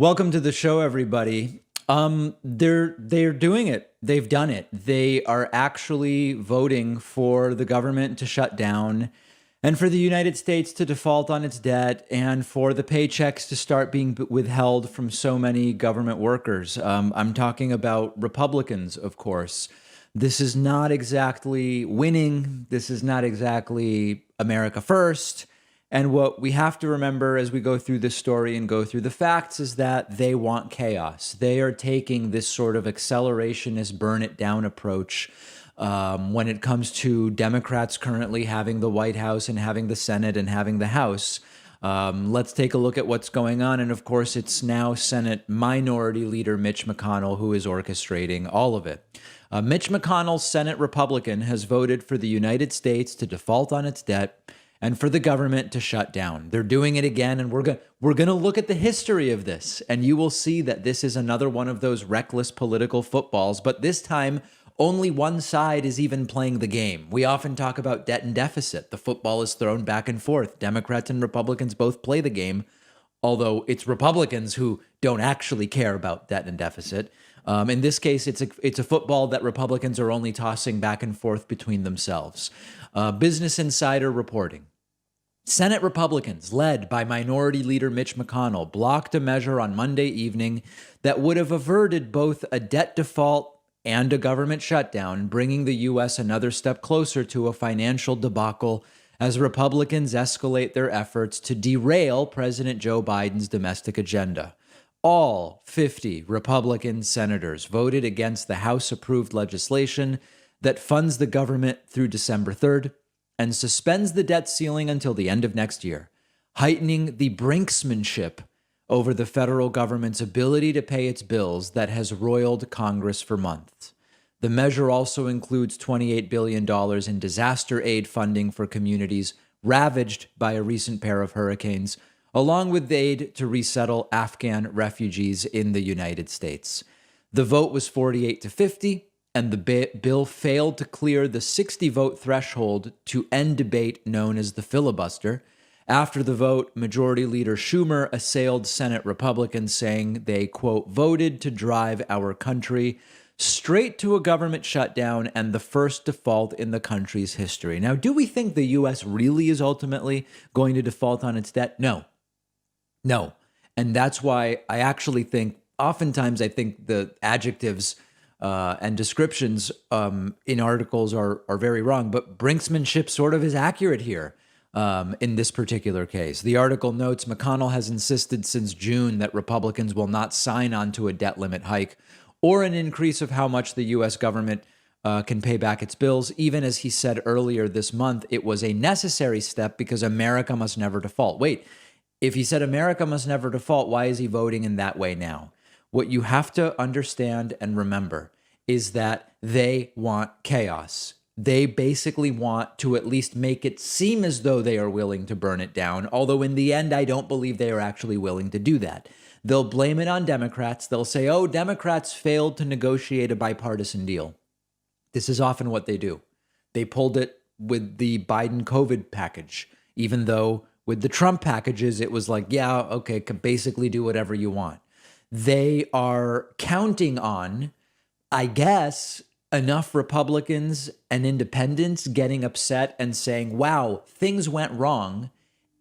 Welcome to the show, everybody. They're doing it. They've done it. They are actually voting for the government to shut down and for the United States to default on its debt and for the paychecks to start being withheld from so many government workers. I'm talking about Republicans, of course. This is not exactly winning. This is not exactly America first. And what we have to remember as we go through this story and go through the facts is that they want chaos. They are taking this sort of accelerationist, burn it down approach when it comes to Democrats currently having the White House and having the Senate and having the House. Let's take a look at what's going on. And of course, it's now Senate Minority Leader Mitch McConnell who is orchestrating all of it. Mitch McConnell, Senate Republican, has voted for the United States to default on its debt and for the government to shut down. They're doing it again, and we're going to look at the history of this, and you will see that this is another one of those reckless political footballs, but this time only one side is even playing the game. We often talk about debt and deficit. The football is thrown back and forth. Democrats and Republicans both play the game, although it's Republicans who don't actually care about debt and deficit. In this case, it's a football that Republicans are only tossing back and forth between themselves. Business Insider reporting. Senate Republicans, led by Minority Leader Mitch McConnell, blocked a measure on Monday evening that would have averted both a debt default and a government shutdown, bringing the U.S. another step closer to a financial debacle as Republicans escalate their efforts to derail President Joe Biden's domestic agenda. All 50 Republican senators voted against the House-approved legislation that funds the government through December 3rd and suspends the debt ceiling until the end of next year, heightening the brinksmanship over the federal government's ability to pay its bills that has roiled Congress for months. The measure also includes $28 billion in disaster aid funding for communities ravaged by a recent pair of hurricanes, along with aid to resettle Afghan refugees in the United States. The vote was 48 to 50, and the bill failed to clear the 60-vote threshold to end debate known as the filibuster. After the vote, Majority Leader Schumer assailed Senate Republicans, saying they, quote, voted to drive our country straight to a government shutdown and the first default in the country's history. Now, do we think the U.S. really is ultimately going to default on its debt? No. And that's why I actually think, oftentimes I think the adjectives and descriptions in articles are very wrong, but brinksmanship sort of is accurate here in this particular case. The article notes McConnell has insisted since June that Republicans will not sign on to a debt limit hike or an increase of how much the U.S. government can pay back its bills, even as he said earlier this month it was a necessary step because America must never default. Wait, if he said America must never default, why is he voting in that way now? What you have to understand and remember is that they want chaos. They basically want to at least make it seem as though they are willing to burn it down, although in the end, I don't believe they are actually willing to do that. They'll blame it on Democrats. They'll say, oh, Democrats failed to negotiate a bipartisan deal. This is often what they do. They pulled it with the Biden COVID package, even though with the Trump packages, it was like, yeah, okay, can basically do whatever you want. They are counting on, I guess, enough Republicans and independents getting upset and saying, wow, things went wrong.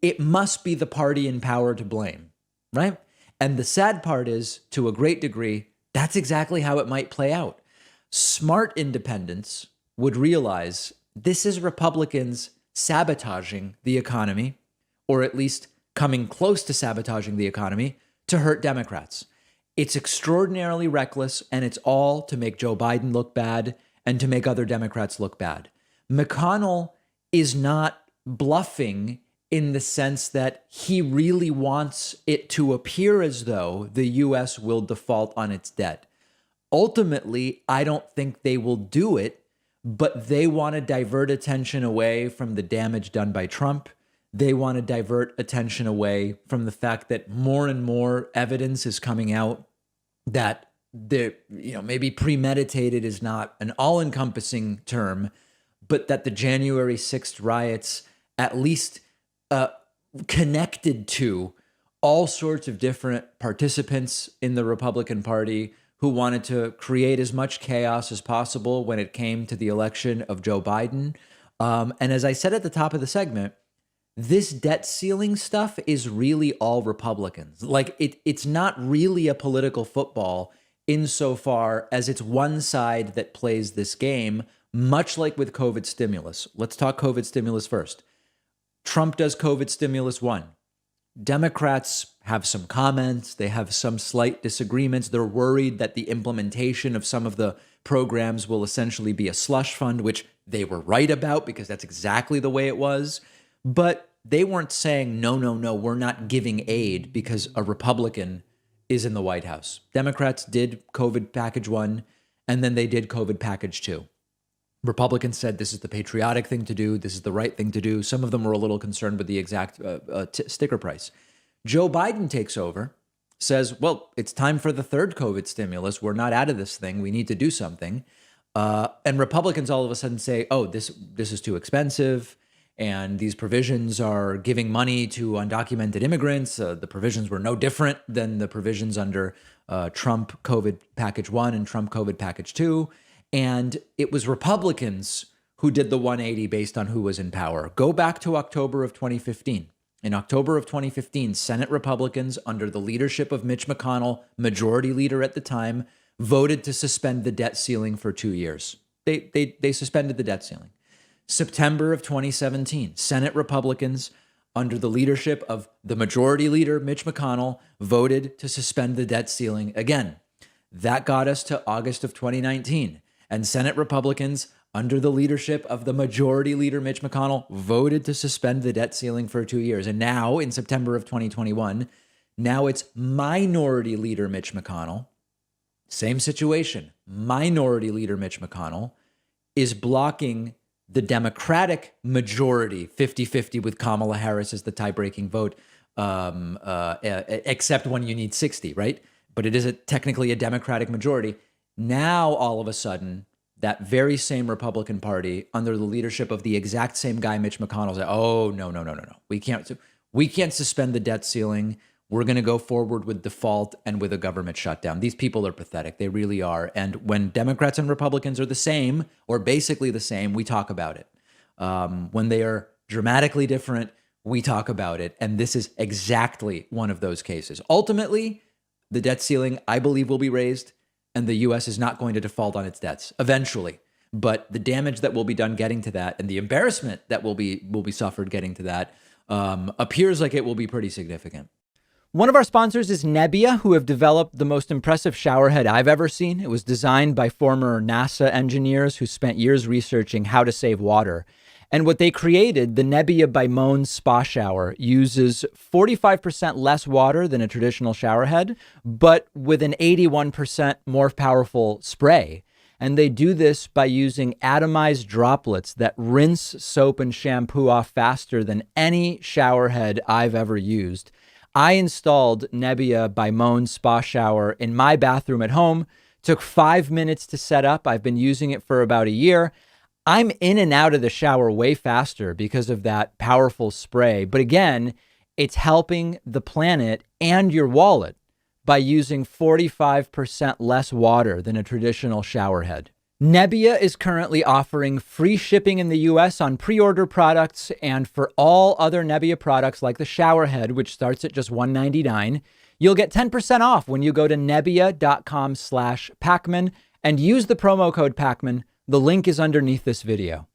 It must be the party in power to blame, right? And the sad part is, to a great degree, that's exactly how it might play out. Smart independents would realize this is Republicans sabotaging the economy, or at least coming close to sabotaging the economy to hurt Democrats. It's extraordinarily reckless, and it's all to make Joe Biden look bad and to make other Democrats look bad. McConnell is not bluffing in the sense that he really wants it to appear as though the U.S. will default on its debt. Ultimately, I don't think they will do it, but they want to divert attention away from the damage done by Trump. They want to divert attention away from the fact that more and more evidence is coming out that maybe premeditated is not an all-encompassing term, but that the January 6th riots at least connected to all sorts of different participants in the Republican Party who wanted to create as much chaos as possible when it came to the election of Joe Biden. And as I said at the top of the segment, this debt ceiling stuff is really all Republicans. Like it's not really a political football insofar as it's one side that plays this game, much like with COVID stimulus. Let's talk COVID stimulus first. Trump does COVID stimulus 1. Democrats have some comments. They have some slight disagreements. They're worried that the implementation of some of the programs will essentially be a slush fund, which they were right about because that's exactly the way it was. But they weren't saying, no, we're not giving aid because a Republican is in the White House. Democrats did COVID package 1, and then they did COVID package 2. Republicans said this is the patriotic thing to do. This is the right thing to do. Some of them were a little concerned with the exact sticker price. Joe Biden takes over, says, well, it's time for the third COVID stimulus. We're not out of this thing. We need to do something. And Republicans all of a sudden say, oh, this is too expensive. And these provisions are giving money to undocumented immigrants. The provisions were no different than the provisions under Trump COVID package 1 and Trump COVID package 2. And it was Republicans who did the 180 based on who was in power. Go back to October of 2015. In October of 2015, Senate Republicans, under the leadership of Mitch McConnell, majority leader at the time, voted to suspend the debt ceiling for 2 years. They suspended the debt ceiling. September of 2017, Senate Republicans, under the leadership of the majority leader, Mitch McConnell, voted to suspend the debt ceiling again. That got us to August of 2019. And Senate Republicans, under the leadership of the majority leader, Mitch McConnell, voted to suspend the debt ceiling for 2 years. And now, in September of 2021, now it's minority leader Mitch McConnell. Same situation. Minority leader Mitch McConnell is blocking the Democratic majority, 50-50 with Kamala Harris as the tie-breaking vote, except when you need 60, right? But it is technically a Democratic majority. Now, all of a sudden, that very same Republican Party, under the leadership of the exact same guy, Mitch McConnell, said, oh, no. We can't suspend the debt ceiling. We're going to go forward with default and with a government shutdown. These people are pathetic. They really are. And when Democrats and Republicans are the same, or basically the same, we talk about it. When they are dramatically different, we talk about it. And this is exactly one of those cases. Ultimately, the debt ceiling, I believe, will be raised, and the U.S. is not going to default on its debts eventually. But the damage that will be done getting to that, and the embarrassment that will be suffered getting to that, appears like it will be pretty significant. One of our sponsors is Nebbia, who have developed the most impressive showerhead I've ever seen. It was designed by former NASA engineers who spent years researching how to save water. And what they created, the Nebbia by Moan Spa Shower, uses 45% less water than a traditional showerhead, but with an 81% more powerful spray. And they do this by using atomized droplets that rinse soap and shampoo off faster than any showerhead I've ever used. I installed Nebbia by Moan Spa Shower in my bathroom at home. Took 5 minutes to set up. I've been using it for about a year. I'm in and out of the shower way faster because of that powerful spray. But again, it's helping the planet and your wallet by using 45% less water than a traditional showerhead. Nebbia is currently offering free shipping in the US on pre-order products, and for all other Nebbia products like the showerhead, which starts at just $199, you'll get 10% off when you go to nebbia.com/Pacman and use the promo code Pacman. The link is underneath this video.